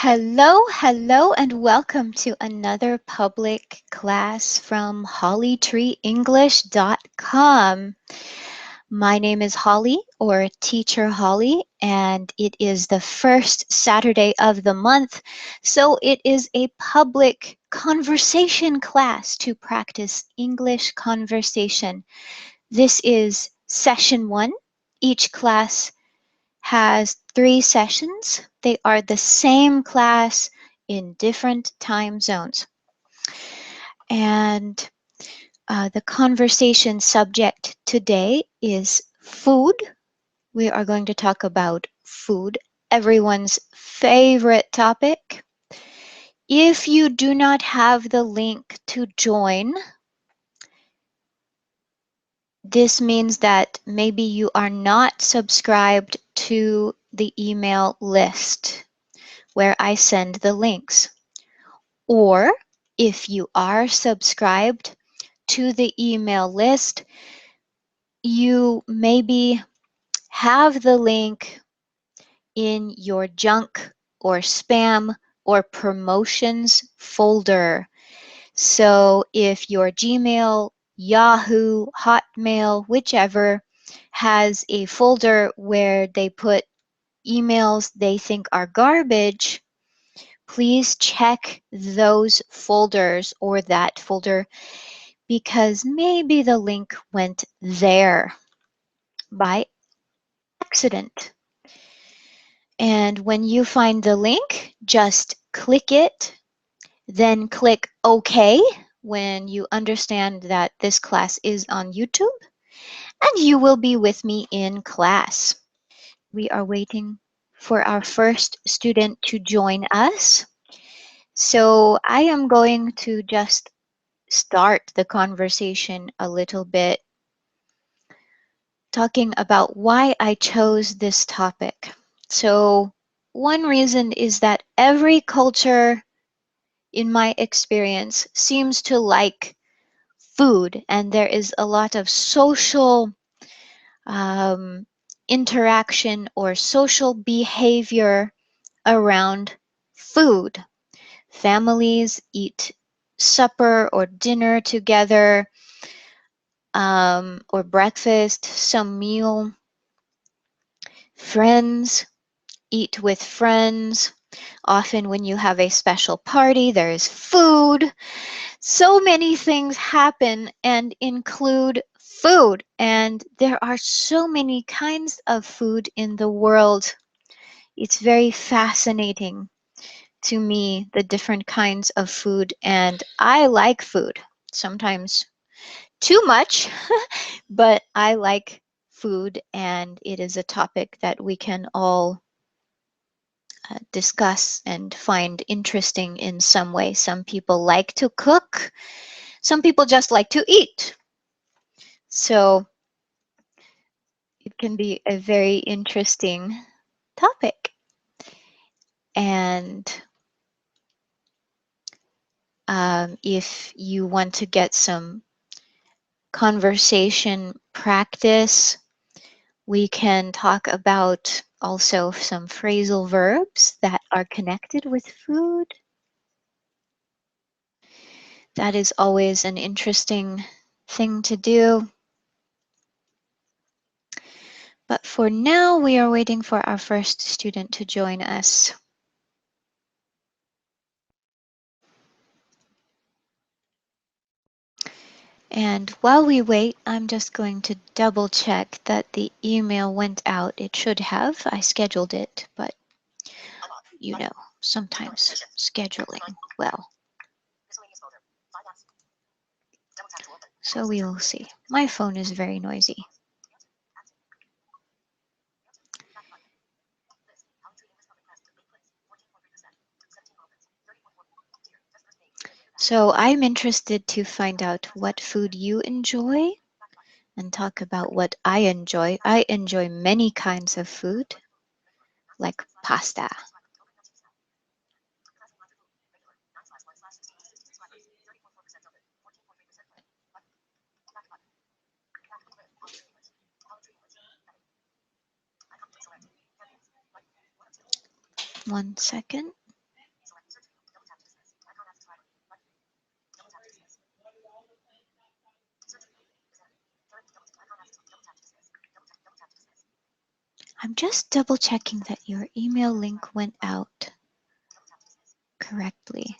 Hello, and welcome to another public class from hollytreeenglish.com. My name is Holly, or Teacher Holly, and it is the first Saturday of the month, so it is a public conversation class to practice English conversation. This is session 1. Each class has 3 sessions. They are the same class in different time zones. And the conversation subject today is food. We are going to talk about food, everyone's favorite topic. If you do not have the link to join, this means that maybe you are not subscribed to the email list where I send the links. Or if you are subscribed to the email list, you maybe have the link in your junk or spam or promotions folder. So if your Gmail, Yahoo, Hotmail, whichever, has a folder where they put emails they think are garbage, please check those folders or that folder because maybe the link went there by accident. And when you find the link, just click it, then click OK when you understand that this class is on YouTube, and you will be with me in class. We are waiting for our first student to join us. So I am going to just start the conversation a little bit, talking about why I chose this topic. So one reason is that every culture, in my experience, seems to like food, and there is a lot of social interaction or social behavior around food. Families eat supper or dinner together, or breakfast, some meal. Friends eat with friends. Often when you have a special party, there is food. So many things happen and include food. And there are so many kinds of food in the world. It's very fascinating to me, the different kinds of food. And I like food. Sometimes too much, but I like food, and it is a topic that we can all discuss and find interesting in some way. Some people like to cook, some people just like to eat. So it can be a very interesting topic. And if you want to get some conversation practice, we can talk about also some phrasal verbs that are connected with food. That is always an interesting thing to do. But for now, we are waiting for our first student to join us. And while we wait, I'm just going to double check that the email went out. It should have. I scheduled it, but you know, sometimes scheduling, well. So we will see. My phone is very noisy. So I'm interested to find out what food you enjoy and talk about what I enjoy. I enjoy many kinds of food, like pasta. One second. I'm just double checking that your email link went out correctly.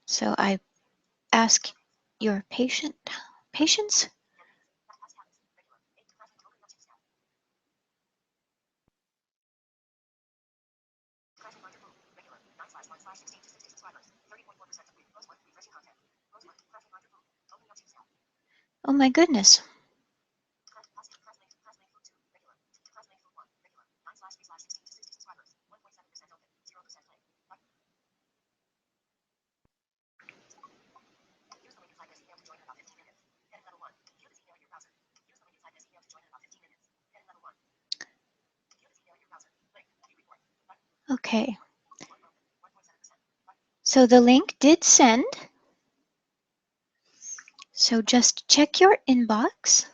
So I ask your patience. Oh my goodness. Okay. So the link did send. So just check your inbox.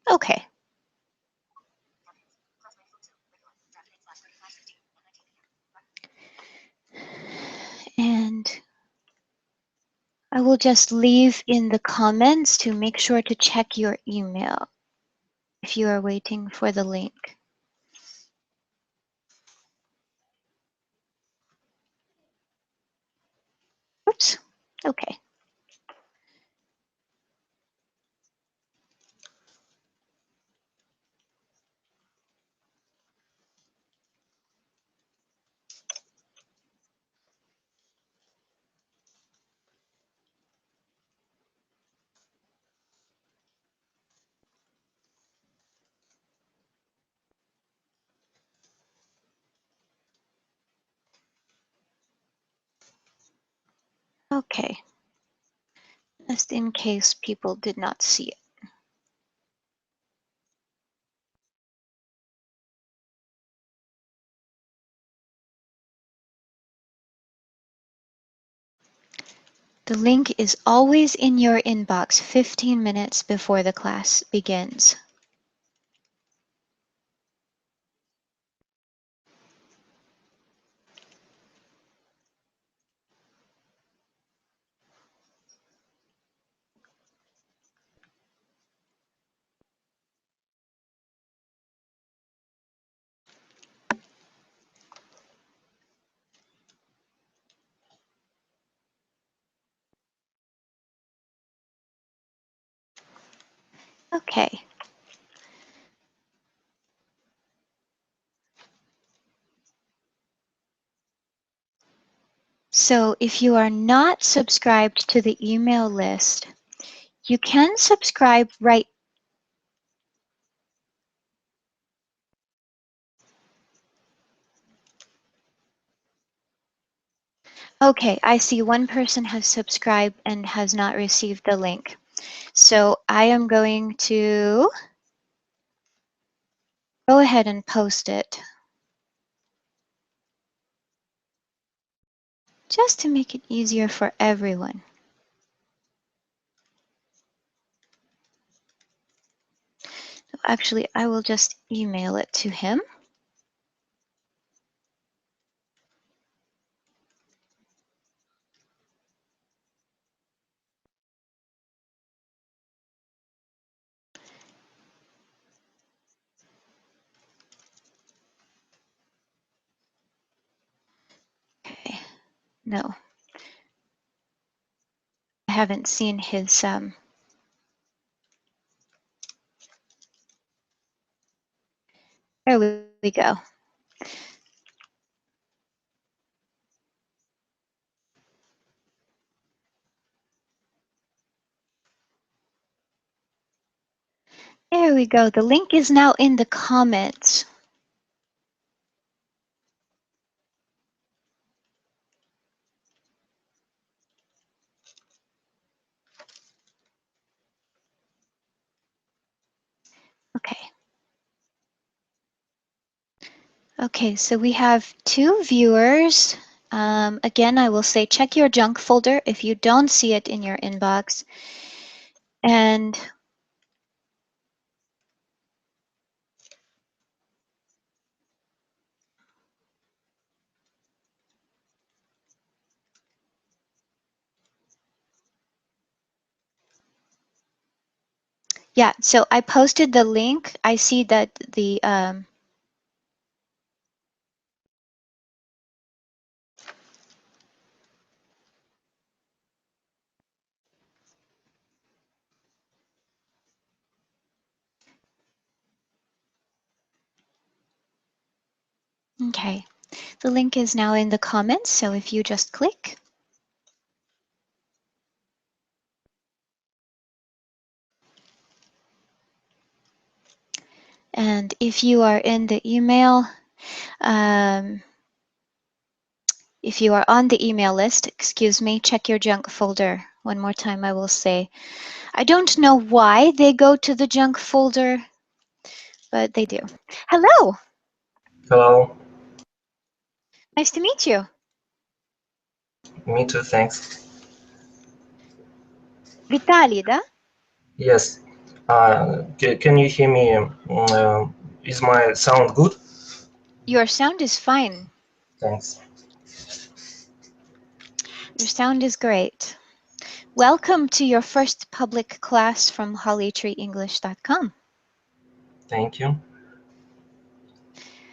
Okay. And I will just leave in the comments to make sure to check your email if you are waiting for the link. Oops. Okay. Okay. Just in case people did not see it. The link is always in your inbox 15 minutes before the class begins. Okay. So if you are not subscribed to the email list, you can subscribe right. Okay, I see one person has subscribed and has not received the link. So I am going to go ahead and post it just to make it easier for everyone. Actually, I will just email it to him. Okay, no, I haven't seen his, there we go. There we go. The link is now in the comments. Okay. Okay, so we have 2 viewers. Again, I will say check your junk folder if you don't see it in your inbox. And Yeah, so I posted the link. I see that the okay. The link is now in the comments, so if you just click. And if you are in the email, um, if you are on the email list, excuse me, check your junk folder. One more time, I will say. I don't know why they go to the junk folder, but they do. Hello, Hello, nice to meet you. me too, thanks. Vitaly, да? Yes, can you hear me? Is my sound good? Your sound is fine. Thanks. Your sound is great. Welcome to your first public class from hollytreeenglish.com. Thank you.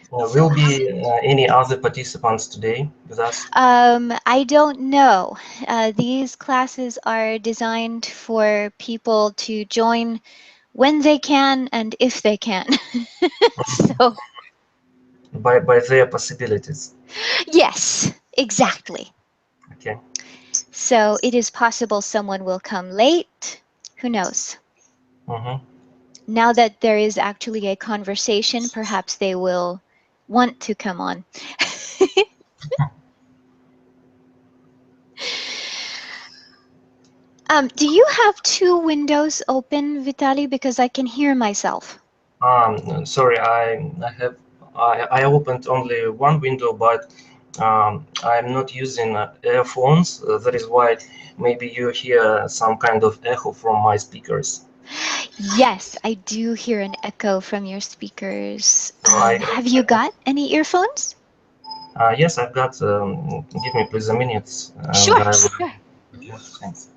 So, Will be any other participants today with us? I don't know. These classes are designed for people to join when they can and if they can. So, By their possibilities. yes, exactly. Okay. So it is possible someone will come late. Who knows? Mm-hmm. Now that there is actually a conversation, perhaps they will want to come on. Do you have two windows open, Vitaly? Because I can hear myself. Sorry, I opened only one window, but I'm not using earphones. That is why maybe you hear some kind of echo from my speakers. Yes, I do hear an echo from your speakers. So Have you got any earphones? yes, I've got. Give me please a minute, and Sure, I will. sure. Mhm. Okay, thanks.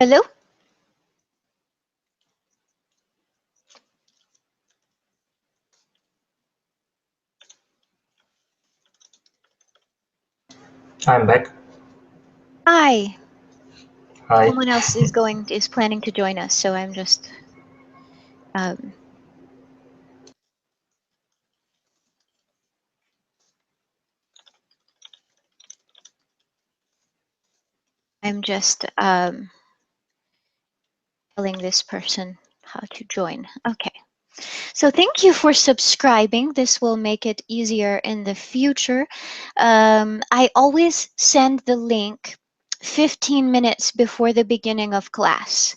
Hello? I'm back. Hi. Hi. Someone else is planning to join us, so I'm just um, I'm just telling this person how to join. Okay. So thank you for subscribing. This will make it easier in the future. I always send the link 15 minutes before the beginning of class.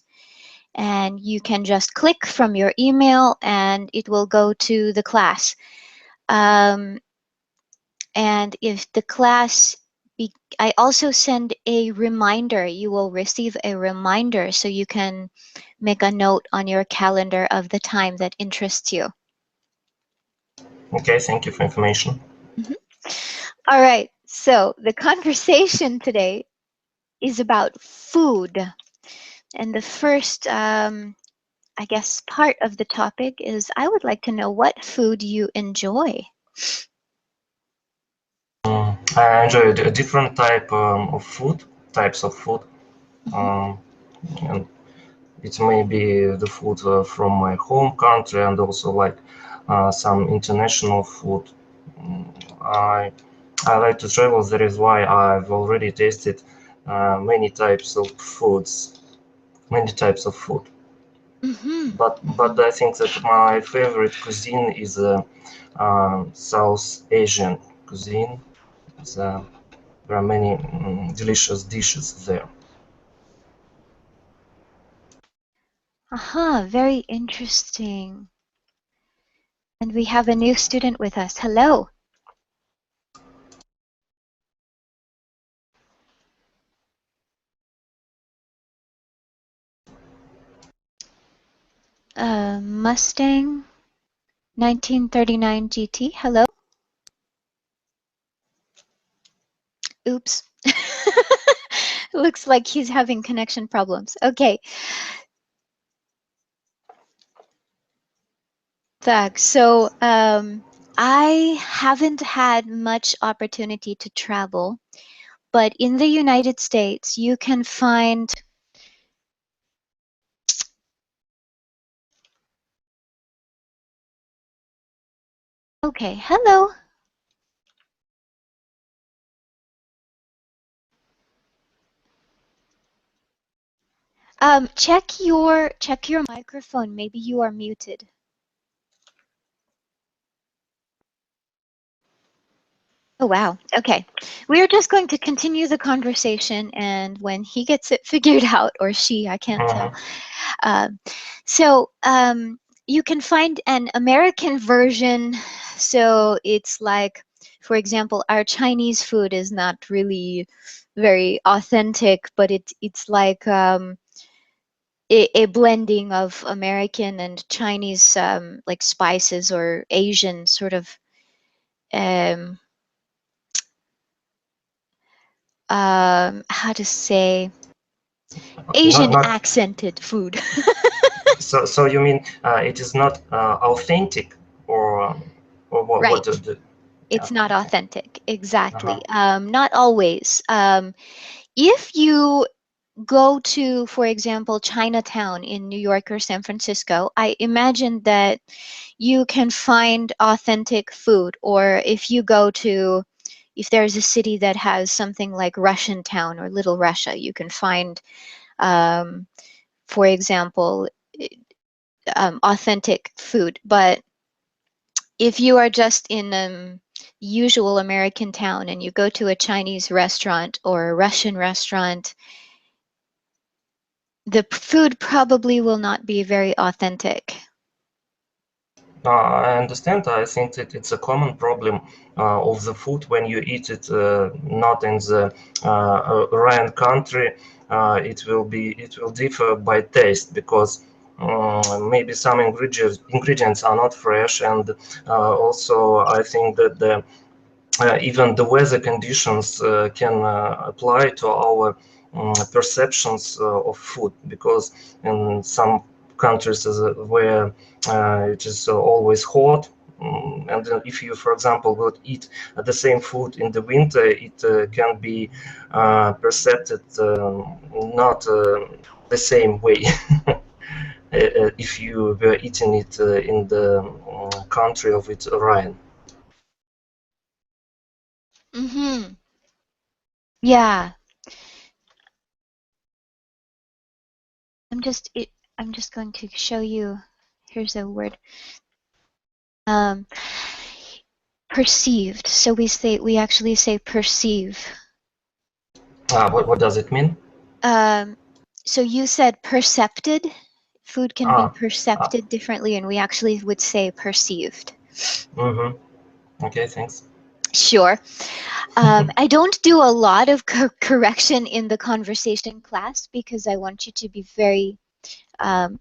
And you can just click from your email and it will go to the class. And if the class, I also send a reminder. You will receive a reminder so you can make a note on your calendar of the time that interests you. Okay, thank you for information. Mhm. All right, so the conversation today is about food. And the first, I guess, part of the topic is I would like to know what food you enjoy. I enjoy a different type of food, types of food, Mhm. um, and it may be the food from my home country and also like some international food. Mm, I I like to travel. That is why I've already tasted many types of foods, many types of food. Mm-hmm. But Mm-hmm. I think that my favorite cuisine is South Asian cuisine. The, there are many delicious dishes there. Aha, very interesting. And we have a new student with us. Hello. Mustang 1939 GT. Hello. Oops. Looks like he's having connection problems. Okay. Thanks. So I haven't had much opportunity to travel, but in the United States, you can find. Okay. Hello. Check your microphone. Maybe you are muted. Oh, wow. Okay. We're just going to continue the conversation, and when he gets it figured out, or she, I can't tell. Mhm. Um, so you can find an American version. So it's like, for example, our Chinese food is not really very authentic, but it's like a blending of American and Chinese like spices or Asian sort of um, how to say Not Asian not accented food. so you mean it is not authentic or what Right. yeah, It's not okay. authentic. Uh-huh. Exactly. Not always. If you go to, for example, Chinatown in New York or San Francisco, I imagine that you can find authentic food. Or if you go to, if there's a city that has something like Russian Town or Little Russia, you can find, um, for example, authentic food. But if you are just in usual American town and you go to a Chinese restaurant or a Russian restaurant, the food probably will not be very authentic. I understand. I think that it's a common problem of the food when you eat it not in the Rhine country. It will differ by taste because maybe some ingredients are not fresh, and also I think that even the weather conditions can apply to our perceptions of food because in some countries where it is always hot and then if you for example would eat the same food in the winter it can be perceived not the same way if you were eating it in the country of its origin. Mm-hmm. Yeah, I'm just it, I'm just going to show you. Here's a word. Um, perceived. So we actually say perceive. What does it mean? Um, so you said percepted. Food can be Ah, ah, percepted differently, and we actually would say perceived. mm-hmm. Okay, thanks. Sure. I don't do a lot of correction in the conversation class because I want you to be very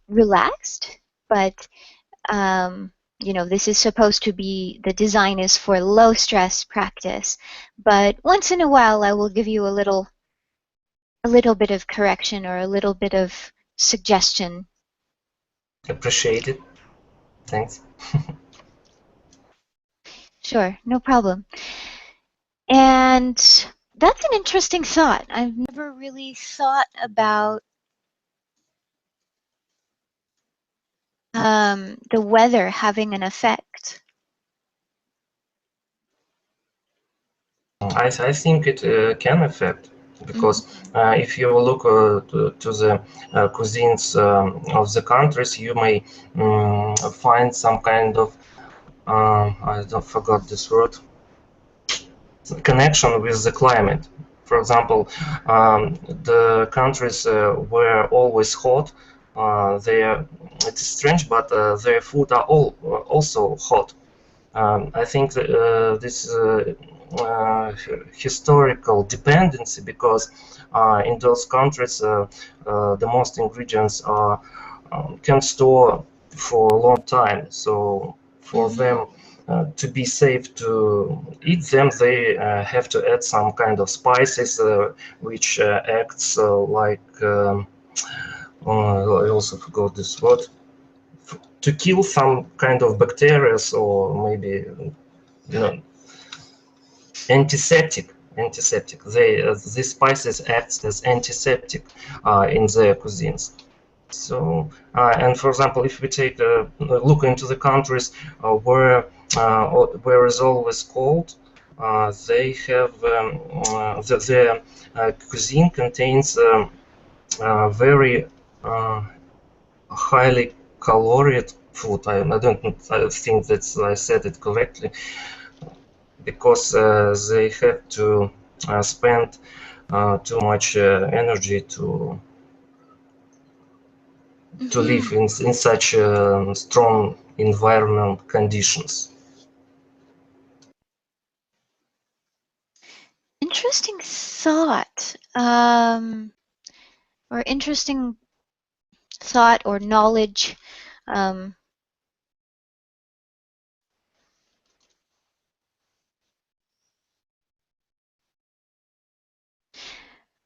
relaxed. But this is supposed to be, the design is for low stress practice. But once in a while, I will give you a little bit of correction or a little bit of suggestion. Appreciate it. Thanks. Sure, no problem. And that's an interesting thought. I've never really thought about the weather having an effect? I think it can affect, because Mhm. if you look to the cuisines of the countries, you may find some kind of I don't forgot this word, connection with the climate. For example, the countries were always hot. It's strange, but their food are all also hot. I think that, this historical dependency, because in those countries the most ingredients are can store for a long time. So for Mhm. them to be safe to eat them, they have to add some kind of spices which acts like I also forgot this word, to kill some kind of bacteria, or maybe you know antiseptic. These spices act as antiseptic in their cuisines. So, and for example, if we take a look into the countries where is always cold, they have their cuisine contains very highly caloric food. I don't I think that I said it correctly, because they have to spend too much energy to live Mhm. in such strong environment conditions. Interesting thought. Or interesting thought or knowledge. Um,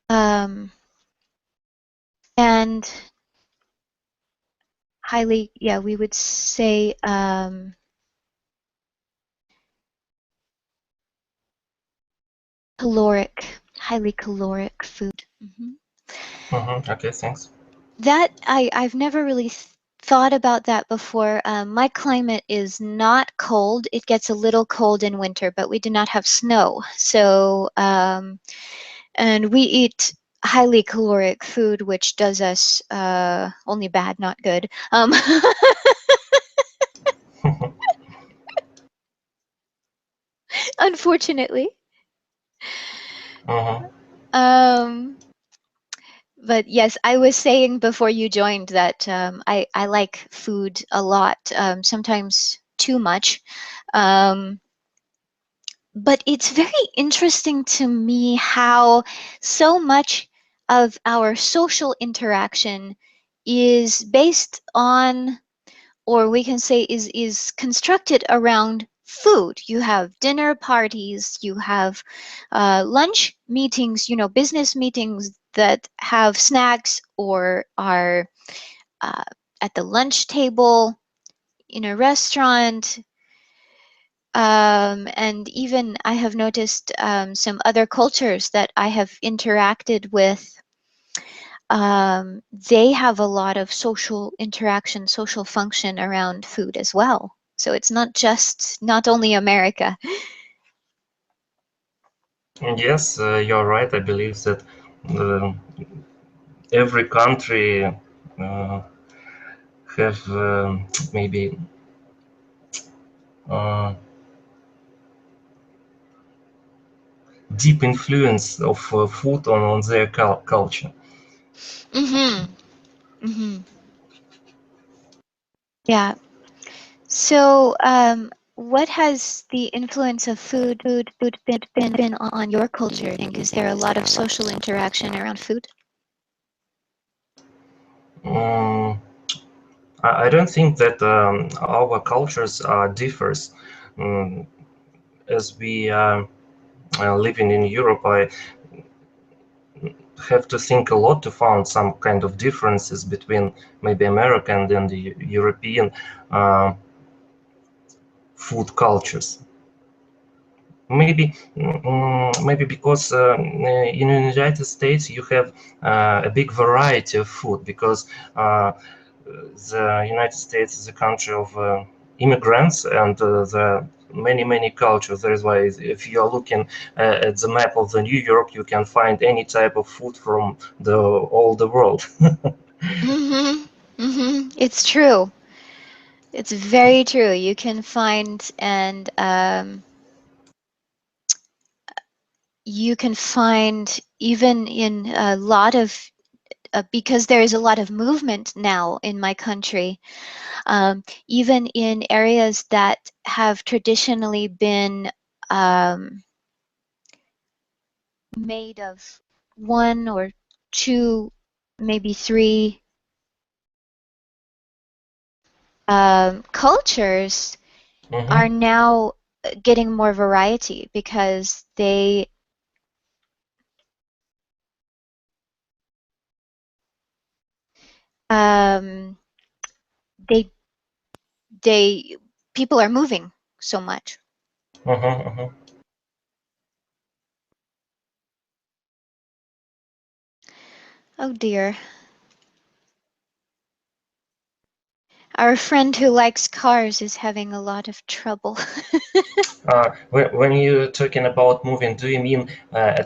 um, and highly, yeah, we would say highly caloric food. Mhm. Okay, thanks. That I've never really thought about that before. My climate is not cold. It gets a little cold in winter, but we do not have snow. So, and we eat highly caloric food, which does us only bad, not good. Unfortunately. Mhm. Um, but yes, I was saying before you joined that I like food a lot, sometimes too much. Um, but it's very interesting to me how so much of our social interaction is based on, or we can say is constructed around food. You have dinner parties, you have lunch meetings, business meetings that have snacks or are uh, at the lunch table in a restaurant. And even I have noticed some other cultures that I have interacted with, they have a lot of social interaction, social function around food as well. So it's not only America. Yes, you're right. I believe that uh, every country have maybe uh, deep influence of food on their culture. Mm-hmm. Mm-hmm. Yeah. So, what has the influence of food been on your culture? I think is there a lot of social interaction around food? Um, I don't think that our cultures differs. Um, as we living in Europe, I have to think a lot to find some kind of differences between maybe American and the European uh, food cultures. Maybe because in the United States you have a big variety of food, because the United States is a country of immigrants and the many cultures. That is why if you are looking at the map of the New York, you can find any type of food from the all the world. Mm-hmm. Mm-hmm. It's true. It's very true. You can find and you can find even in a lot of because there is a lot of movement now in my country, even in areas that have traditionally been made of one or two, maybe three cultures Hmm. are now getting more variety because um, they they people are moving so much. Hmm. Oh dear. Our friend who likes cars is having a lot of trouble. When you're talking about moving, do you mean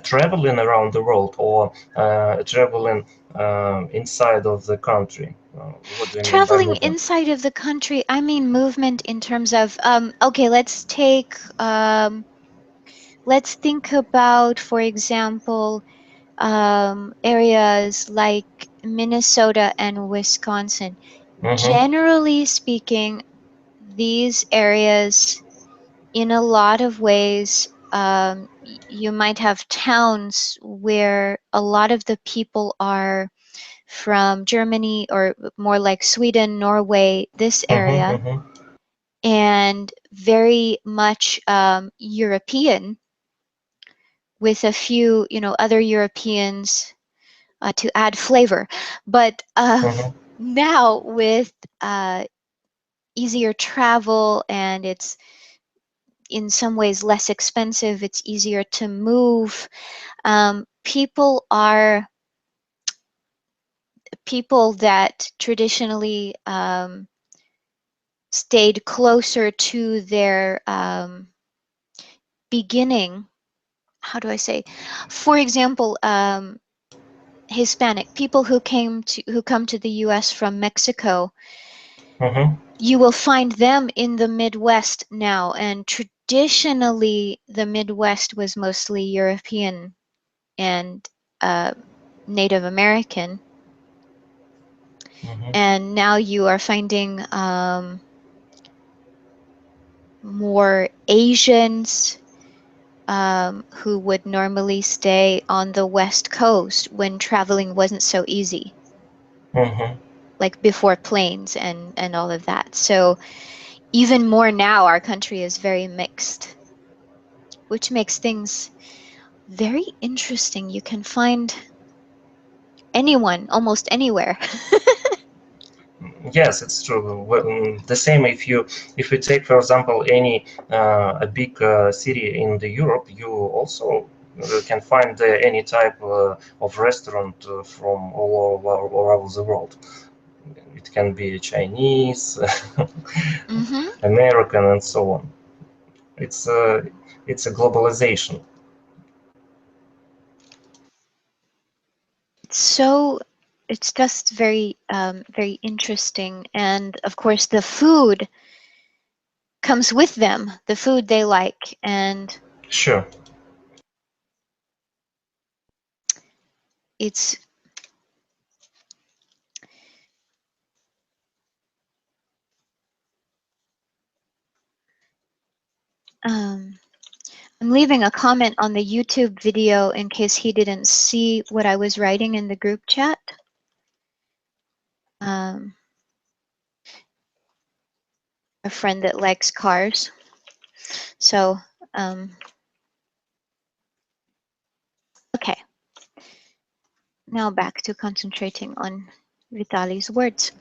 traveling around the world or traveling inside of the country? What do you mean by Traveling moving? inside of the country, I mean movement in terms of okay, let's think about, for example, areas like Minnesota and Wisconsin. Hmm. Generally speaking, these areas, in a lot of ways, you might have towns where a lot of the people are from Germany or more like Sweden, Norway, this Hmm. area, Hmm. and very much European, with a few, other Europeans to add flavor. But Hmm. now with uh, easier travel, and it's in some ways less expensive, it's easier to move. People that traditionally stayed closer to their beginning. How do I say? For example, Hispanic people who come to the U.S. from Mexico, Hmm. you will find them in the Midwest now. And traditionally, the Midwest was mostly European and uh, Native American. Hmm. And now you are finding more Asians who would normally stay on the West Coast when traveling wasn't so easy, Hmm. like before planes and all of that. So even more now, our country is very mixed, which makes things very interesting. You can find anyone almost anywhere. Yes, it's true. The same if you take, for example, any a big city in the Europe, you also can find any type of restaurant from all over the world. It can be Chinese, Hmm. American, and so on. It's a it's a globalization. So it's just very interesting. And of course, the food comes with them, the food they like. And Sure. it's um, I'm leaving a comment on the YouTube video in case he didn't see what I was writing in the group chat. Um, a friend that likes cars. So, okay, now back to concentrating on Vitali's words.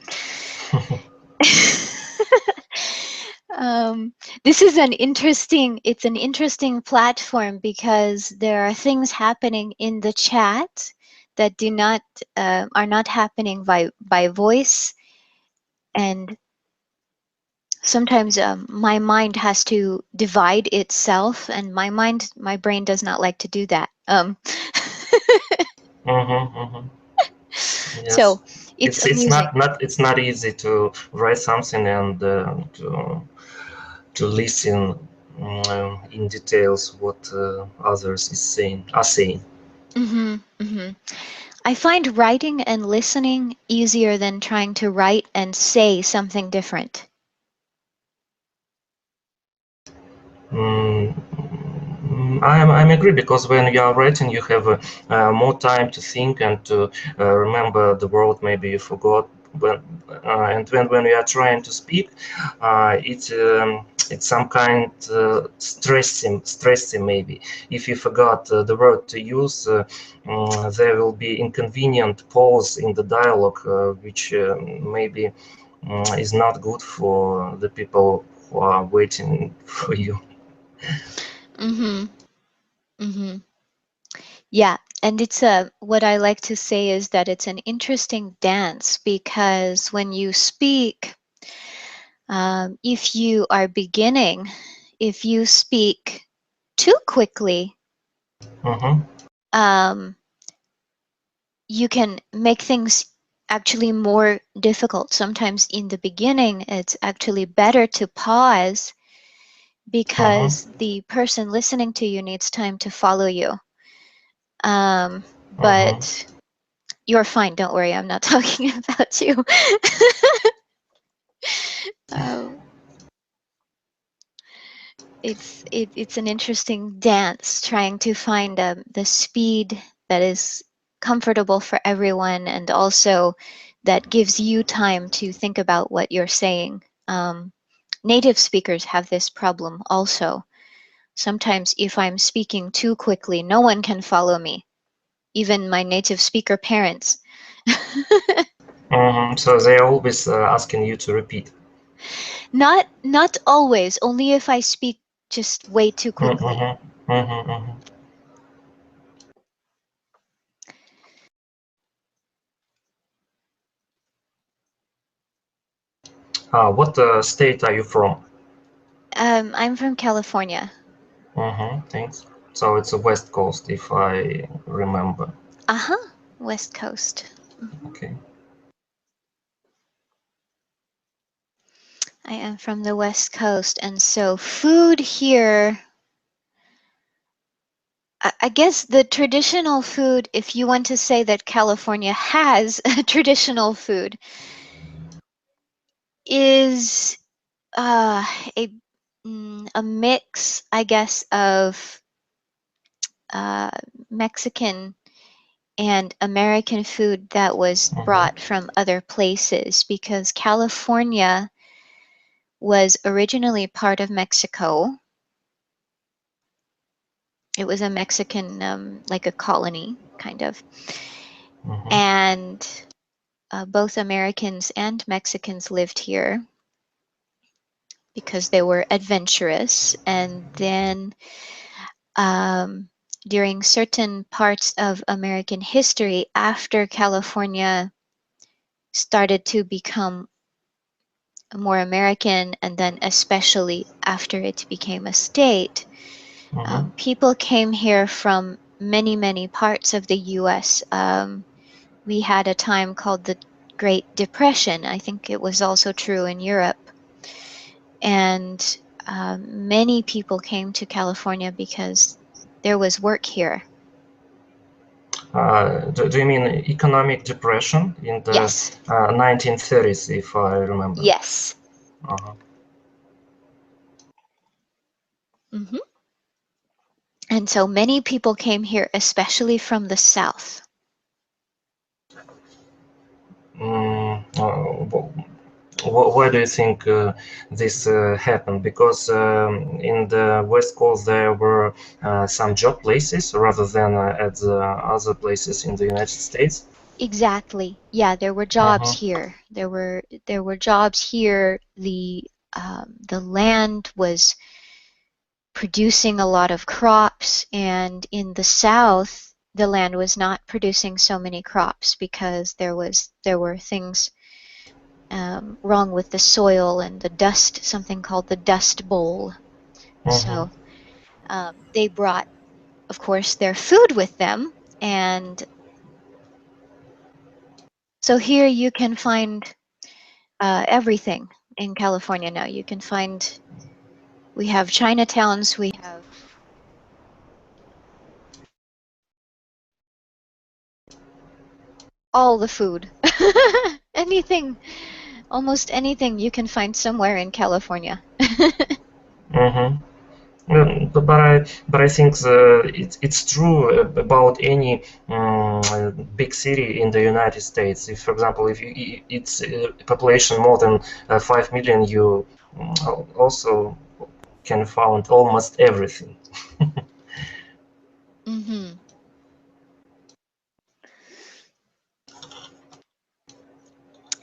um, this is it's an interesting platform because there are things happening in the chat that are not happening by voice, And sometimes my mind has to divide itself, and my brain does not like to do that. Mm-hmm, mm-hmm. Yes, So it's it's amusing. it's not easy to write something and to listen in details what others is saying are saying. Hmm. Hmm. I find writing and listening easier than trying to write and say something different. Mm, I'm agree because when you are writing, you have more time to think and to remember the word maybe you forgot. When and when you are trying to speak, it's some kind stressing maybe. If you forgot the word to use, there will be inconvenient pause in the dialogue, which maybe is not good for the people who are waiting for you. Hmm. Hmm. Yeah, and it's a what I like to say is that it's an interesting dance because when you speak, if you are beginning, if you speak too quickly, Mhm, um, you can make things actually more difficult. Sometimes in the beginning, it's actually better to pause mhm, because the person listening to you needs time to follow you. mhm. But you're fine. Don't worry. I'm not talking about you. um, it's an interesting dance trying to find the speed that is comfortable for everyone and also that gives you time to think about what you're saying. Native speakers have this problem also. Sometimes if I'm speaking too quickly, no one can follow me, even my native speaker parents. So they're always asking you to repeat. Not always, only if I speak just way too quickly. Mhm, mhm, mhm. What state are you from? I'm from California. Thanks. So it's a West Coast, if I remember. Uh-huh, West Coast. Okay. I am from the West Coast, and so food here, I guess the traditional food, if you want to say that California has a traditional food, is uh, a a mix, I guess, of uh, Mexican and American food that was Mhm, brought from other places because California was originally part of Mexico. It was a Mexican, like a colony, kind of. mhm. And both Americans and Mexicans lived here because they were adventurous. And then um, during certain parts of American history, after California started to become more American, and then especially after it became a state, Mhm. people came here from many, many parts of the US. We had a time called the Great Depression. I think it was also true in Europe. And many people came to California because there was work here. Do you mean economic depression in the Yes, 1930s, if I remember? yes. Uh-huh. Hmm. And so many people came here, especially from the South. Why do you think this happened? Because in the West Coast there were some job places rather than at the other places in the United States. Exactly. Yeah, there were jobs Mm-hmm, here. There were jobs here. The land was producing a lot of crops, and in the south, the land was not producing so many crops because there were things wrong with the soil and the dust, something called the Dust Bowl. Mm-hmm. So they brought, of course, their food with them. And so here you can find everything in California now. You can find, we have Chinatowns, we have all the food. Anything, almost anything you can find somewhere in California. Mm-hmm. But I think it's true about any big city in the United States. If, for example, if it's a population more than 5 million, you also can find almost everything. Hmm.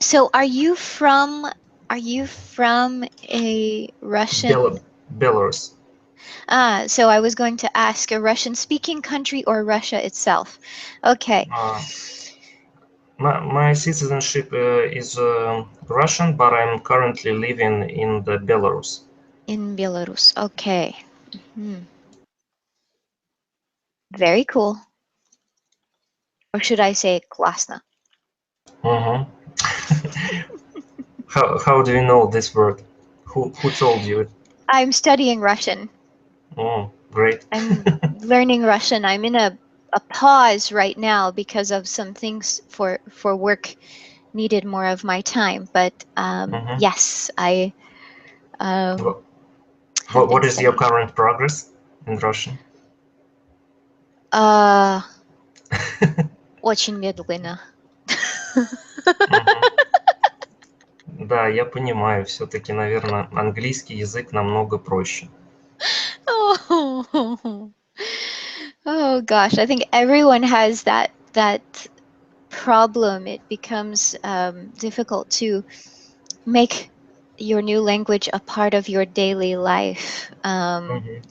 So are you from a Russian? Belarus. So I was going to ask, a Russian speaking country or Russia itself? Okay, Uh, my citizenship is Russian, but I'm currently living in the Belarus. in Belarus. Okay. Hmm. Very cool. Or should I say klasna? Hmm. How do you know this word? Who told you? I'm studying Russian. Oh, great. I'm learning Russian. I'm in a pause right now because of some things for work needed more of my time. But Hmm. yes, I um, have been What is your studying. current progress in Russian? Uh, очень медленно. Мгм. Да, я понимаю, все-таки, наверное, английский язык намного проще. Oh, oh gosh, I think everyone has that problem. It becomes difficult to make your new language a part of your daily life. Мгм.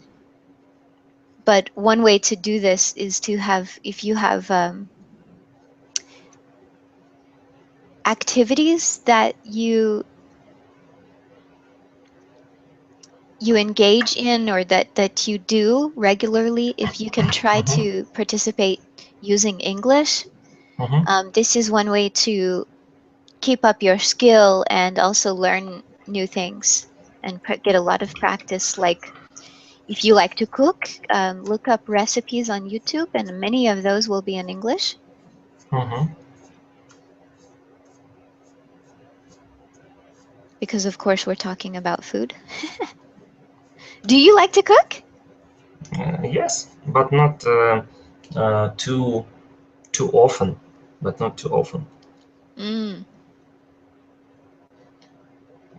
But one way to do this is to have, if you have activities that you engage in or that you do regularly, if you can try Мгм. to participate using English, Мгм. this is one way to keep up your skill and also learn new things and get a lot of practice. Like if you like to cook, look up recipes on YouTube, and many of those will be in English Мгм. because, of course, we're talking about food. Do you like to cook? Yes, but not too often. But not too often. Mm.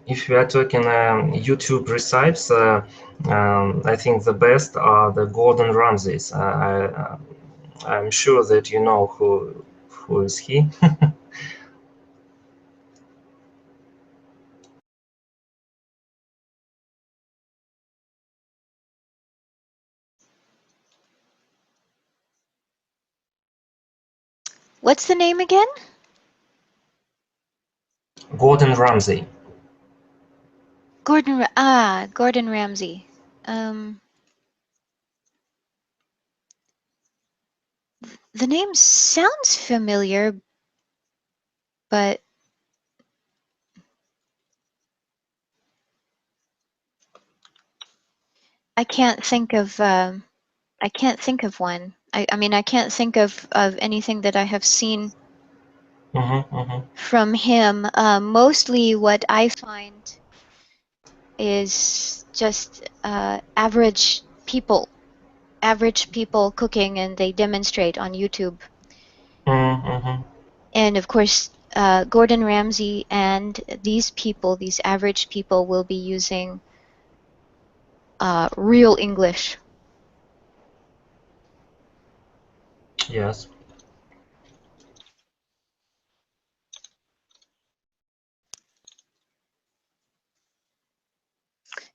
If we are talking YouTube recipes, I think the best are the Gordon Ramsays. I'm sure that you know who is he. What's the name again? Gordon Ramsay. Gordon Ramsay. Um, the name sounds familiar, but I can't think of I can't think of one. I mean, I can't think of anything that I have seen Mhm, mhm. from him. Mostly what I find is just average people cooking, and they demonstrate on YouTube. Mhm, mhm. And of course, Gordon Ramsay and these people, these average people, will be using real English. Yes.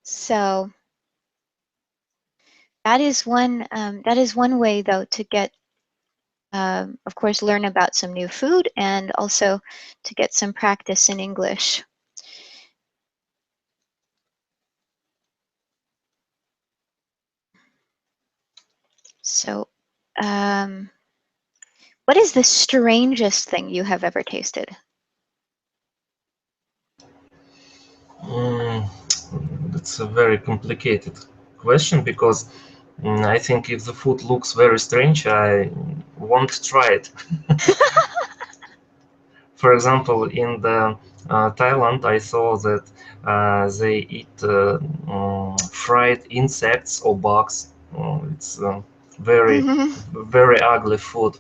So that is one way, though, to get of course, learn about some new food and also to get some practice in English. So, what is the strangest thing you have ever tasted? Mm, that's a very complicated question because I think if the food looks very strange, I won't try it. For example, in the Thailand, I saw that they eat fried insects or bugs. It's very, very ugly food.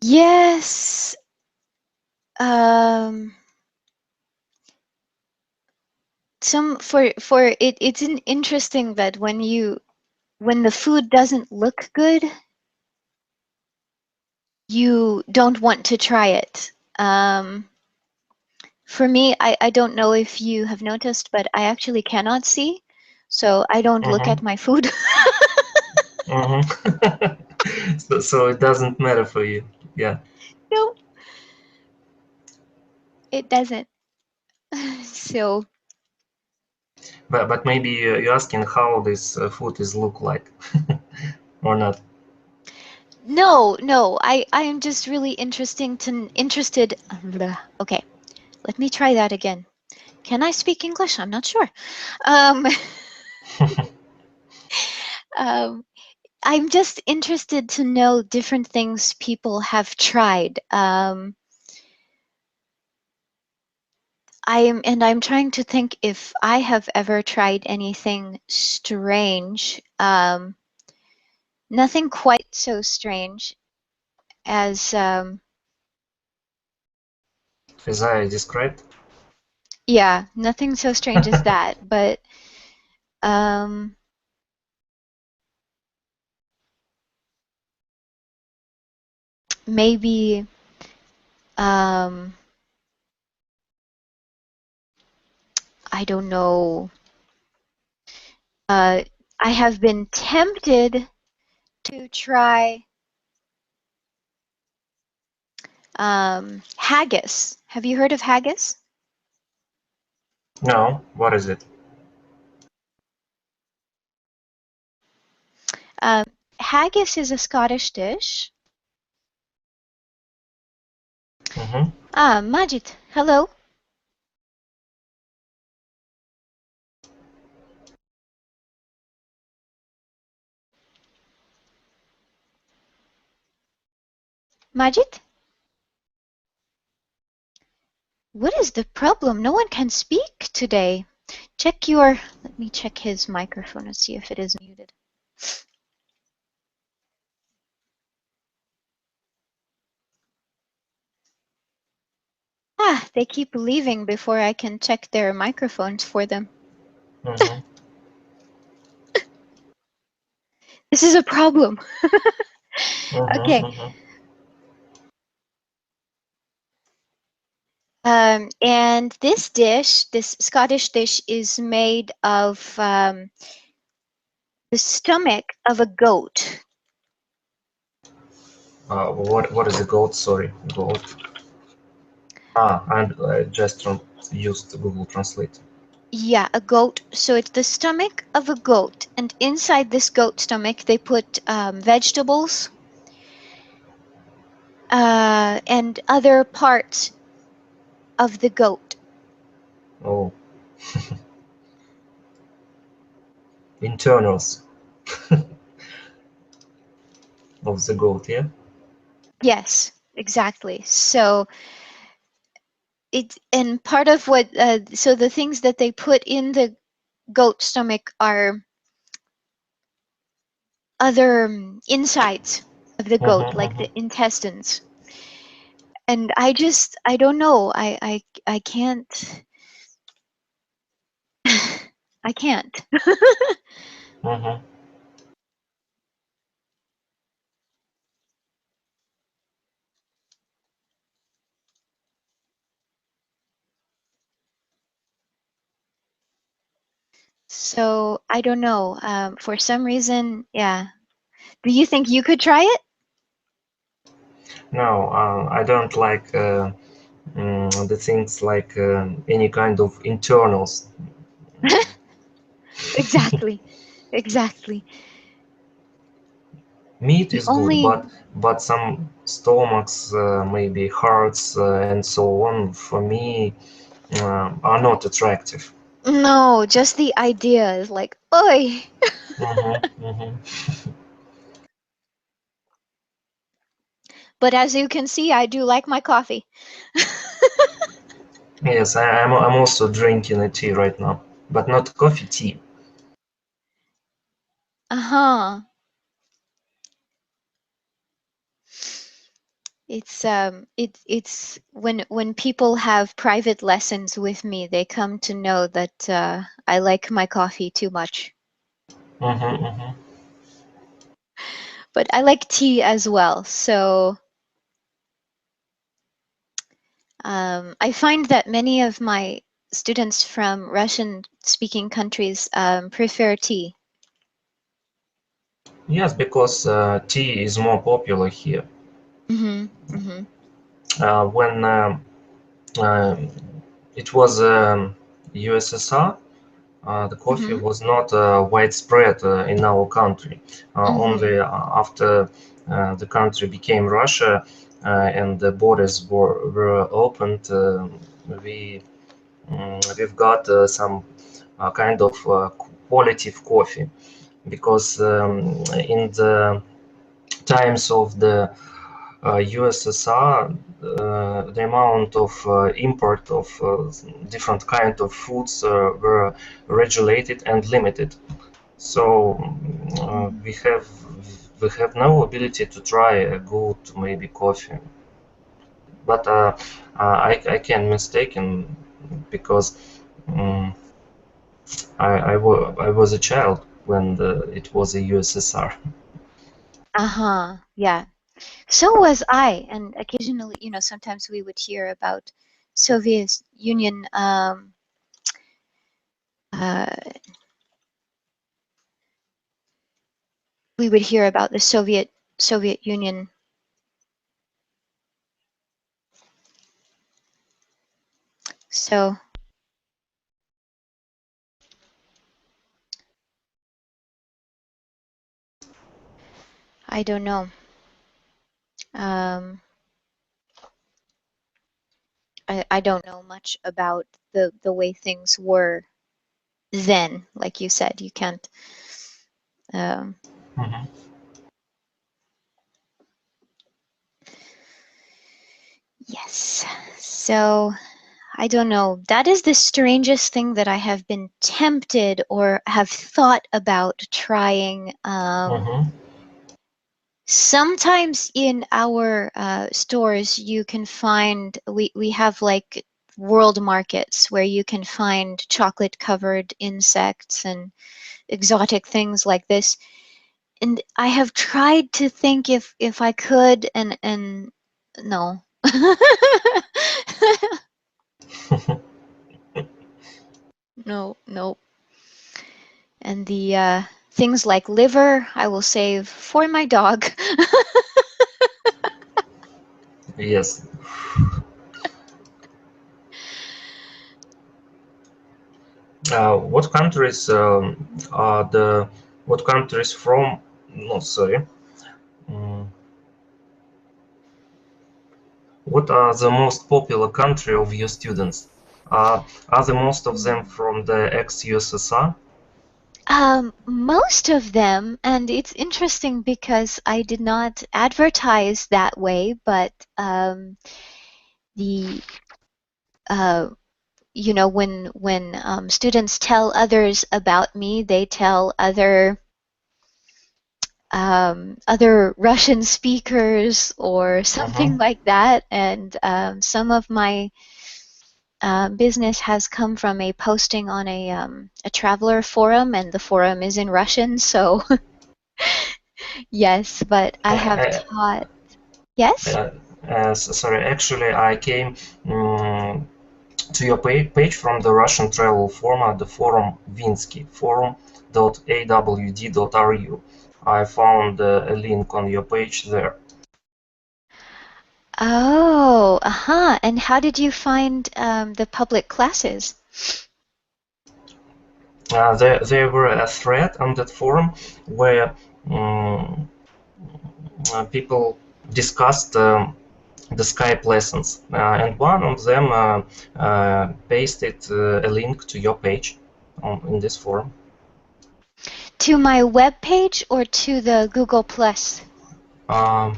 Yes. Um, for it, it's interesting that when the food doesn't look good, you don't want to try it. For me, I don't know if you have noticed, but I actually cannot see, so I don't look Hmm. at my food. Hmm. So it doesn't matter for you. Yeah. No, it doesn't. So But maybe you're asking how this food is look like or not. no, I am just really interested. Okay, let me try that again. Can I speak English? I'm not sure. Um, um, I'm just interested to know different things people have tried. I'm trying to think if I have ever tried anything strange. Nothing quite so strange as As I described. yeah, nothing so strange as that, but um maybe um I don't know. Uh I have been tempted to try haggis. Have you heard of haggis? No, what is it? Um, Haggis is a Scottish dish. Hmm. Ah, Majid, hello. Majid? What is the problem? No one can speak today. Let me check his microphone and see if it is muted. Ah, they keep leaving before I can check their microphones for them. Hmm. This is a problem. Hmm. Okay. Hmm. And this Scottish dish, is made of the stomach of a goat. What is a goat? Sorry, goat. And I just used Google Translate. Yeah, a goat. So it's the stomach of a goat, and inside this goat stomach, they put vegetables and other parts of the goat. Oh, internals of the goat, yeah? Yes, exactly. So and part of what so the things that they put in the goat stomach are other insides of the goat, Mm-hmm, like the mm-hmm, intestines. And I don't know. I can't. I can't. mm-hmm. So I don't know. For some reason, yeah. Do you think you could try it? No, I don't like the things like any kind of internals. Exactly. Exactly. Meat The is good, only but some stomachs, maybe hearts, and so on, for me, are not attractive. no, just the idea is like, oi. Hmm. But as you can see, I do like my coffee. Yes, I'm also drinking a tea right now, but not coffee, tea. Uh-huh. It's when people have private lessons with me, they come to know that I like my coffee too much. Hmm. But I like tea as well. So I find that many of my students from Russian-speaking countries prefer tea. Yes, because tea is more popular here. Mm-hmm. Mm-hmm. When uh, it was USSR, the coffee Mm-hmm. was not widespread in our country. Mm-hmm. Only after the country became Russia and the borders were opened, we we've got some kind of quality of coffee because in the times of the USSR, the amount of import of different kind of foods were regulated and limited. So Mm-hmm. we have no ability to try a good maybe coffee, but I can mistaken because um, I was a child when it was a USSR. Uh-huh. Yeah. So was I, and occasionally, sometimes we would hear about Soviet Union. Uh, we would hear about the Soviet Union. So I don't know. Um, I don't know much about the way things were then. Like you said, you can't. Um, Mhm. yes. So I don't know. That is the strangest thing that I have been tempted or have thought about trying. Mhm. Sometimes in our stores, you can find, we have like world markets where you can find chocolate covered insects and exotic things like this. And I have tried to think if I could, and no. No, no. And the things like liver, I will save for my dog. Yes. What countries are the what countries from? No, sorry. Mm, what are the most popular country of your students? Are the most of them Hmm. from the ex-USSR? Most of them, and it's interesting because I did not advertise that way, but the uh, when students tell others about me, they tell other Russian speakers or something Mm-hmm. like that, and some of my business has come from a posting on a traveler forum, and the forum is in Russian, so yes, but I have Uh, taught. Yes? sorry, actually, I came um, to your page from the Russian travel forum, the forum Vinsky, forum.awd.ru. I found a link on your page there. Oh, uh-huh. And how did you find the public classes? There were a thread on that forum where people discussed the Skype lessons, and one of them pasted a link to your page in this forum. To my web page or to the Google Plus? Um,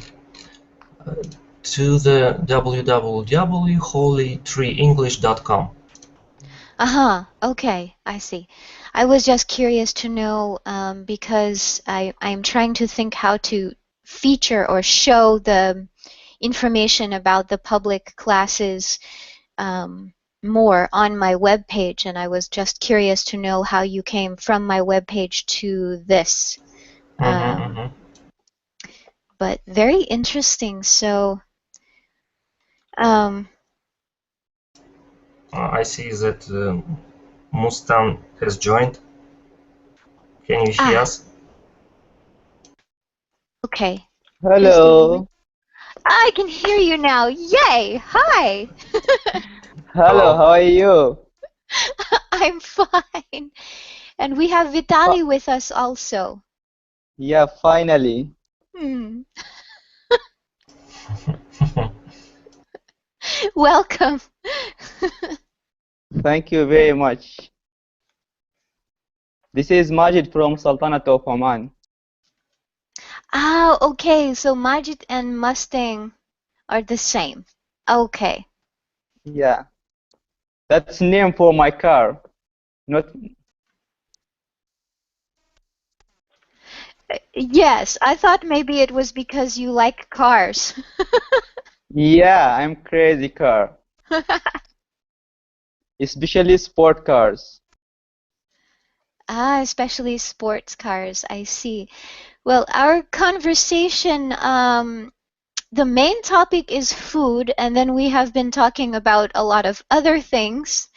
to the www.holytreeenglish.com. Uh-huh. Okay, I see. I was just curious to know because I'm trying to think how to feature or show the information about the public classes more on my web page, and I was just curious to know how you came from my web page to this. But very interesting. So, I see that Mustan has joined. Can you hear us? okay. Just a moment. Hello. I can hear you now. Yay! Hi! Hello, how are you? I'm fine. And we have Fi- Vitali with us also. Yeah, finally. Hmm. Welcome. Thank you very much. This is Majid from Sultanate of Oman. Ah, okay. So Majid and Mustang are the same. Okay. Yeah, that's name for my car. Not. Yes, I thought maybe it was because you like cars. Yeah, I'm crazy car, especially sport cars. Ah, especially sports cars. I see. Well, our conversation, the main topic is food, and then we have been talking about a lot of other things.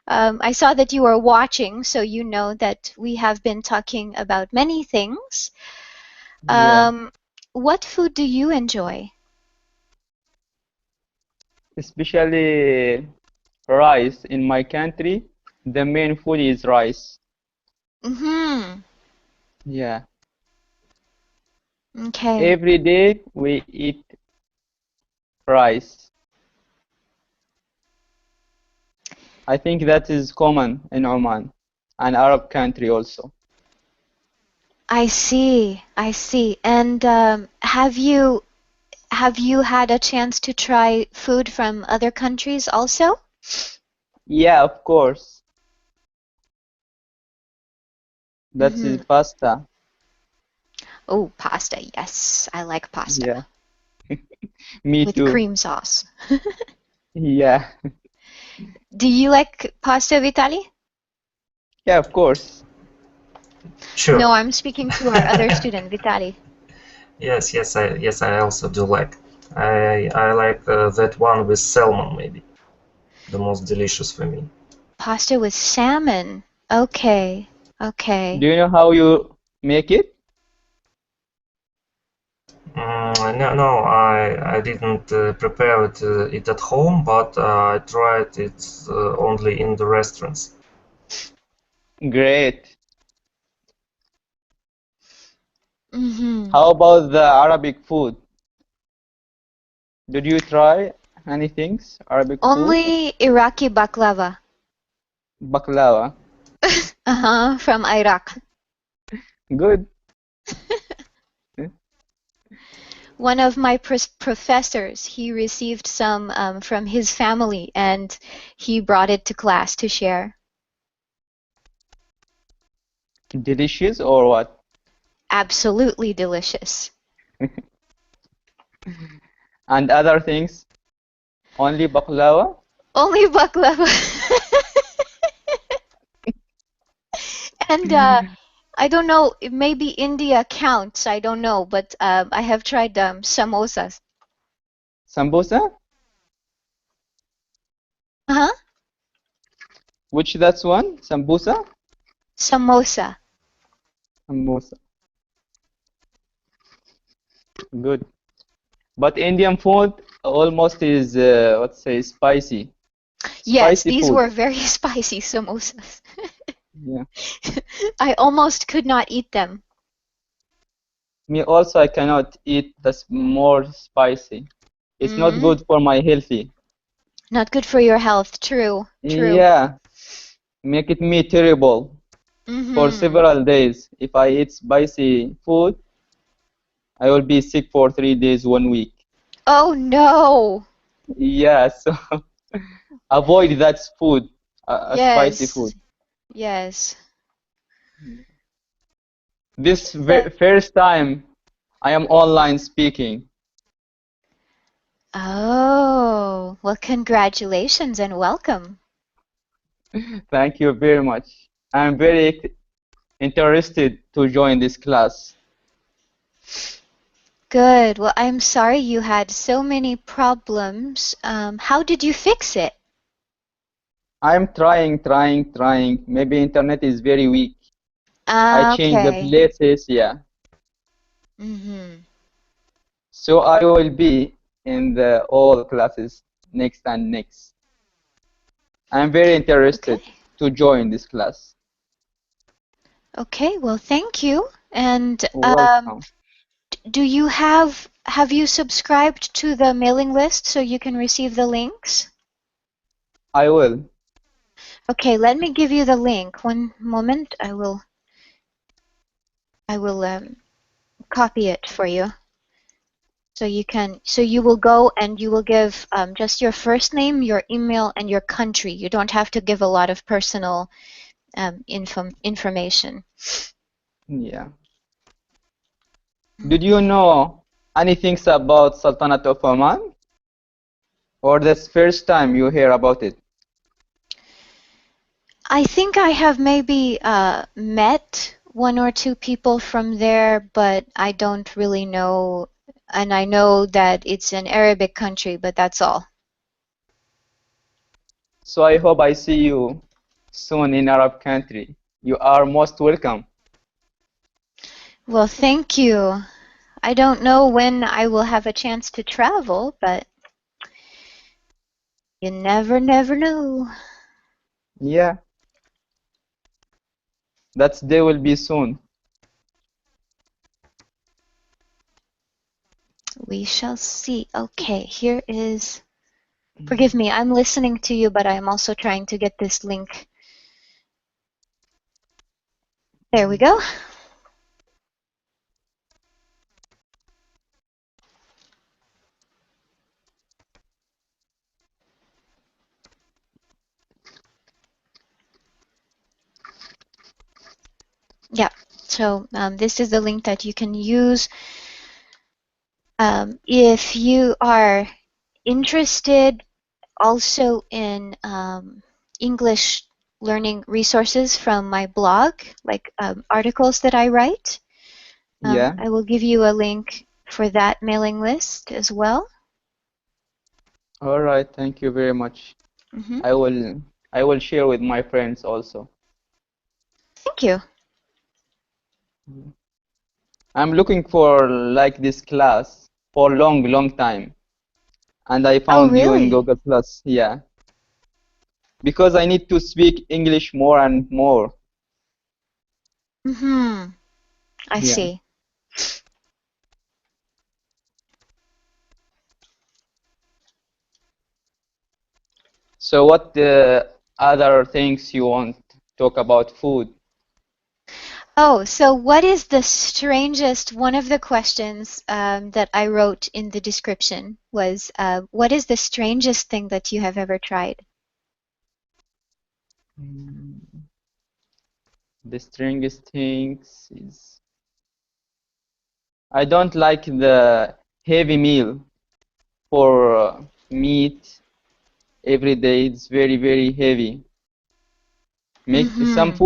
I saw that you were watching, so you know that we have been talking about many things. Yeah, What food do you enjoy? especially rice in my country. The main food is rice. Mm-hmm. Yeah, Okay. every day we eat rice. I think that is common in Oman, an Arab country also. I see. I see. And have you had a chance to try food from other countries also? Yeah, of course. That Mm-hmm. is pasta. Oh, pasta. Yes, I like pasta Yeah, me with too. cream sauce. Yeah, Do you like pasta, Vitali? yeah, of course. Sure. No, I'm speaking to our other student, Vitali. Yes, I also do like. I like that one with salmon, maybe the most delicious for me. Pasta with salmon. Okay. Do Okay. you know how you make it? No, I didn't prepare it at home, but I tried it only in the restaurants. Great. Mm-hmm. How about the Arabic food? Did you try any things? Arabic food? Only Iraqi baklava. Baklava. Uh-huh, from Iraq. Good. One of my professors, he received some from his family and he brought it to class to share. Delicious or what? Absolutely delicious. And other things? Only baklava? Only baklava. And I don't know, maybe India counts, I don't know, but I have tried samosas. Sambusa? Uh-huh. Which that's one? Sambusa? Samosa. Samosa. Good. But Indian food almost is let's say spicy. Yes, Spicy these food. were very spicy samosas. Yeah. I almost could not eat them. Me also, I cannot eat the more spicy. It's not Mm, good for my healthy. not good for your health. True, true. Yeah, make it me terrible for Mm-hmm. several days. If I eat spicy food, I will be sick for 3 days, 1 week. Oh no. Yeah, so avoid that food, a spicy food. Yes, yes. This So, first time I am online speaking. oh, well, congratulations and welcome. Thank you very much. I'm very interested to join this class. Good. Well, I'm sorry you had so many problems. How did you fix it? I'm trying. Maybe internet is very weak. I Ah, change the okay. places, yeah. Mm-hmm. So I will be in the all classes next and next. I'm very Okay. interested to join this class. Okay. Well, thank you. And Welcome. do you have you subscribed to the mailing list so you can receive the links? I will. Okay, let me give you the link. One moment. I will copy it for you. So you will go and you will give just your first name, your email, and your country. You don't have to give a lot of personal information. Yeah. Did you know anything about Sultanate of Oman? Or this first time you hear about it? I think I have maybe met one or two people from there, but I don't really know. And I know that it's an Arabic country, but that's all. So I hope I see you soon in Arab country. You are most welcome. Well, thank you. I don't know when I will have a chance to travel, but you never know. Yeah, that day will be soon. We shall see. Okay, here is. Forgive me, I'm listening to you, but I'm also trying to get this link. There we go. Yeah, so this is the link that you can use if you are interested also in English learning resources from my blog, like articles that I write. Yeah. I will give you a link for that mailing list as well. All right. Thank you very much. Hmm. I will I will share with my friends also. Thank you. I'm looking for like this class for long time, and I Oh, found you in really? Google Plus. Yeah, because I need to speak English more and more. Mm-hmm. I Yeah. see. So what other things you want to talk about food? Oh, so what is the strangest, one of the questions that I wrote in the description was, what is the strangest thing that you have ever tried? Mm, The strangest things is I don't like the heavy meal for meat every day. It's very heavy. Make Mm-hmm.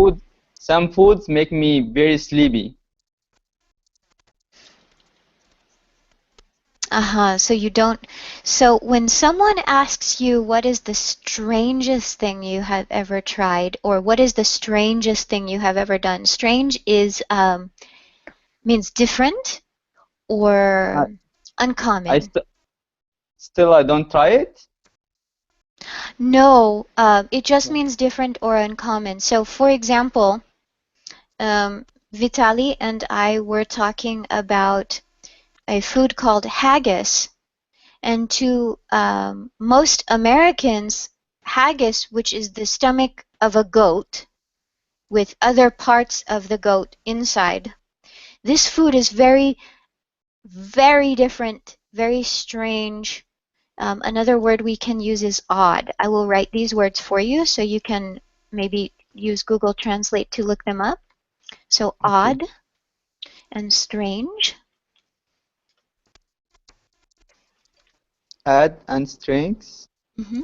some foods make me very sleepy. So you don't. So when someone asks you what is the strangest thing you have ever tried, or what is the strangest thing you have ever done, strange is means different I, or I uncommon. still I don't try it. No, it just Yeah. means different or uncommon. So for example, Vitali and I were talking about a food called haggis. And to most Americans, haggis, which is the stomach of a goat with other parts of the goat inside, this food is very, very different, very strange. Another word we can use is odd. I will write these words for you so you can maybe use Google Translate to look them up. So Okay. odd and strange. Add and strings. Mhm.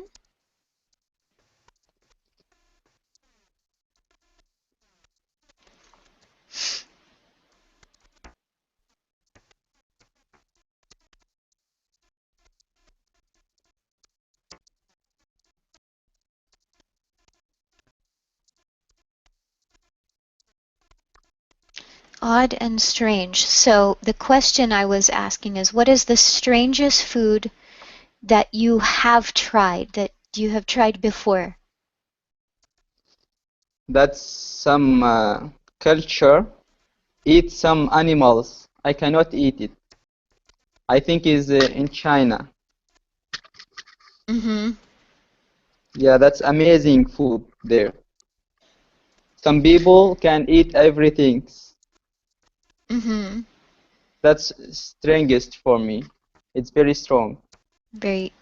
Odd and strange. So the question I was asking is, what is the strangest food that you have tried, that you have tried before? That's some culture. Eat some animals. I cannot eat it. I think is in China. Mm-hmm. Yeah, that's amazing food there. Some people can eat everything. Mm-hmm. That's strangest for me. It's very strong. Very,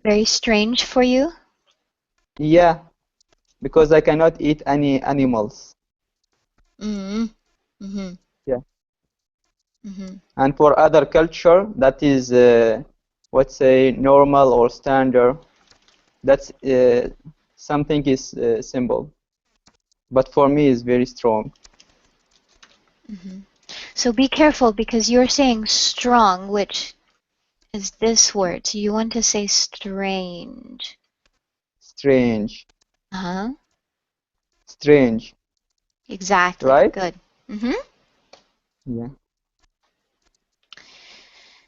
very strange for you? Yeah, because I cannot eat any animals. Mm-hmm. Mm-hmm. Yeah. Mm-hmm. And for other culture, that is, let's say, normal or standard. That's something is simple. But for me, it's very strong. Mm-hmm. So be careful because you're saying strong, which is this word. So you want to say strange. Strange. Uh-huh. Strange. Exactly. Right? Good. Mm-hmm. Yeah.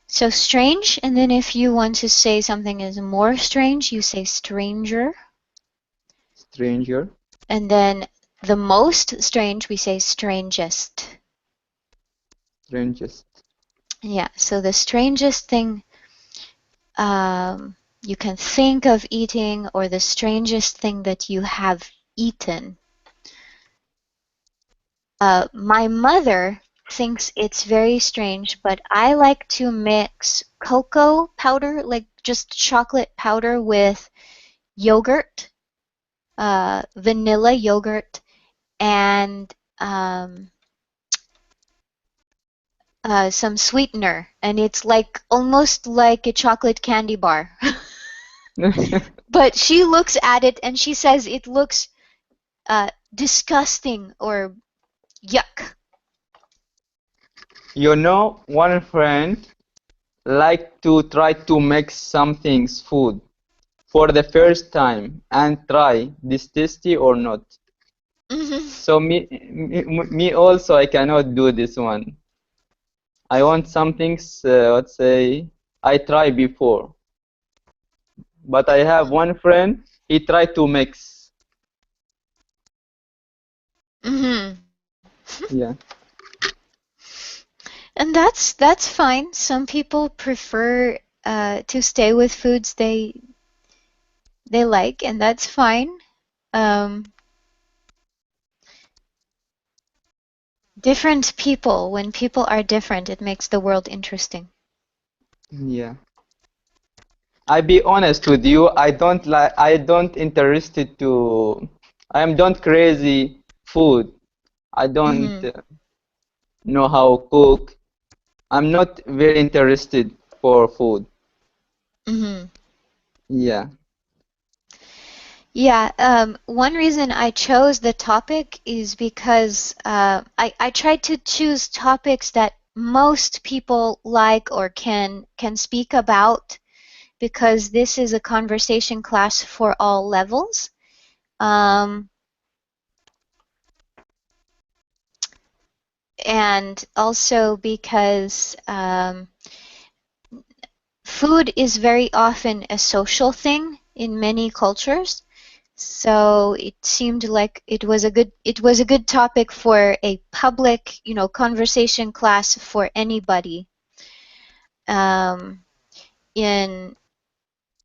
So strange, and then if you want to say something is more strange, you say stranger. Stranger. And then the most strange, we say strangest. Strangest. Yeah, so the strangest thing you can think of eating, or the strangest thing that you have eaten. My mother thinks it's very strange, but I like to mix cocoa powder, like just chocolate powder, with yogurt, vanilla yogurt, and some sweetener, and it's like almost like a chocolate candy bar. But she looks at it and she says it looks disgusting or yuck. You know, one friend like to try to make something's food for the first time and try this tasty or not. Mhm. So me also I cannot do this one. I want something, let's say, I try before. But I have one friend, he tried to mix. Mhm. Yeah, And that's fine. Some people prefer to stay with foods they like, and that's fine. Um, Different people. When people are different, it makes the world interesting. yeah. I be honest with you, I don't interested to, I am don't crazy food. I don't Mhm. know how cook. I'm not very interested for food. Mhm. Yeah, Yeah, one reason I chose the topic is because I tried to choose topics that most people like or can speak about, because this is a conversation class for all levels. And also because food is very often a social thing in many cultures. So it seemed like it was a good topic for a public, conversation class for anybody. In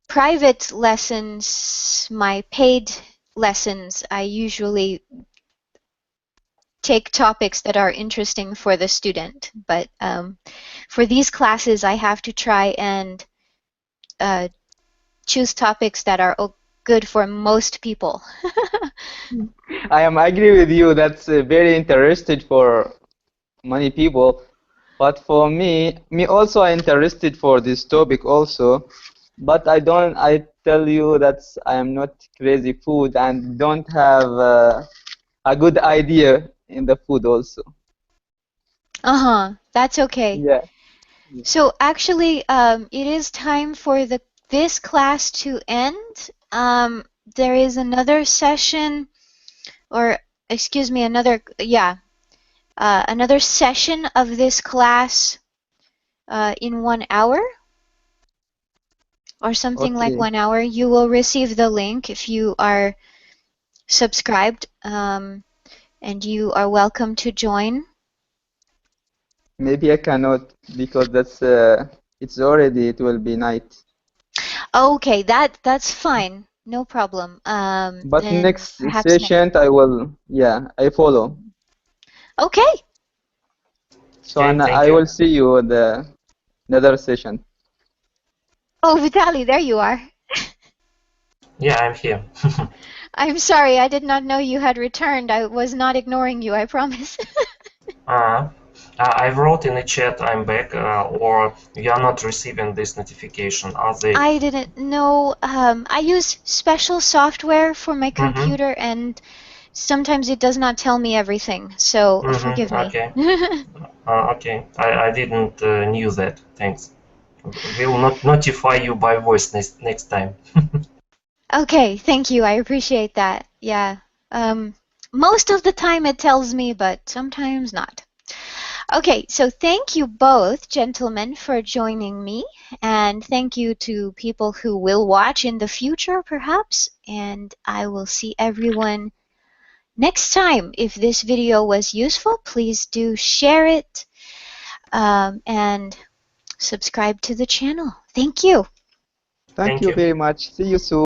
private lessons, my paid lessons, I usually take topics that are interesting for the student. But for these classes, I have to try and choose topics that are good for most people. I am agree with you. That's very interested for many people. But for me also I interested for this topic also. But I tell you that I am not crazy food and don't have a good idea in the food also. That's okay. Yeah. So actually, it is time for this class to end. There is another session, or excuse me, another session of this class in 1 hour, or something like Okay. 1 hour. You will receive the link if you are subscribed, and you are welcome to join. Maybe I cannot because it will be night. Okay, that's fine. No problem. But Then next perhaps next. session I will, yeah, I follow. Okay. So Okay, and thank I you. will see you the another session. Oh, Vitali, there you are. Yeah, I'm here. I'm sorry, I did not know you had returned. I was not ignoring you, I promise. Uh, I wrote in the chat I'm back, or you are not receiving this notification. Are they? I didn't know. I use special software for my Mm-hmm. computer, and sometimes it does not tell me everything, so forgive Mm-hmm. me. Okay. Okay. I didn't knew that. Thanks. We'll not notify you by voice next time. Okay, thank you. I appreciate that. Yeah. Um, Most of the time it tells me, but sometimes not. Okay, so thank you both, gentlemen, for joining me, and thank you to people who will watch in the future, perhaps, and I will see everyone next time. If this video was useful, please do share it, and subscribe to the channel. Thank you. Thank Thank you you. very much. See you soon.